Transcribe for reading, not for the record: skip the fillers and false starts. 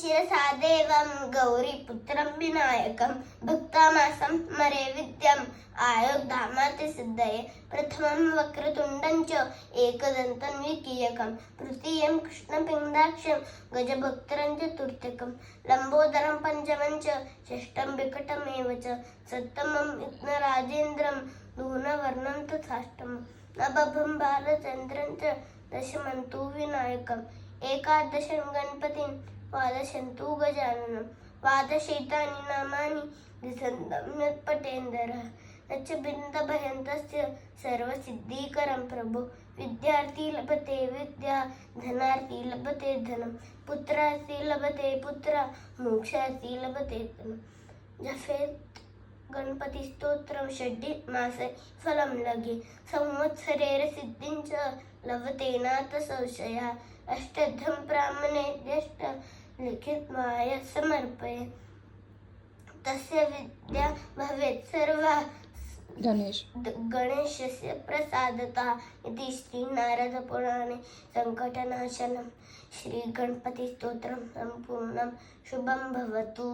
शिरसा देवं गौरीपुत्रं विनायकं भक्तामासं स्मरे विद्यम् आयुर्धामाति सिद्धये प्रथमं वक्रतुण्डं च एकदन्तं द्वितीयकं तृतीयं कृष्णपिङ्गदाक्षं गजभक्त्रं चतुर्थकं लम्बोदरं पञ्चमं च षष्ठं विकटमेव च सप्तमं विघ्नराजेन्द्रं दूनवर्णं तथाष्टमं नवमं बालचन्द्रं च दशमं तु विनायकम् एकादशं गणपतिं द्वादशं गजाननं द्वादशैतानि नामानि द्विसन्तं यत्पठेन्दरः न च बिन्दभयन्तस्य सर्वसिद्धिकरं प्रभो विद्यार्थी लभते विद्या धनार्थी लभते धनं पुत्रार्थी लभते पुत्र मोक्षार्थी लभते धनं जपेत गणपति स्तोत्रं षड्डि मासे फलं लगे संवत्सरेर सिद्धिं च लभते नाथ संशयः अष्टधं ब्राह्मणे ज्येष्ठ लिखितमाय समर्पये तस्य विद्या भवेत् सर्वा गणेशस्य प्रसादतः इति श्रीनारदपुराणे सङ्कटनाशनं श्रीगणपतिस्तोत्रं सम्पूर्णं शुभं भवतु।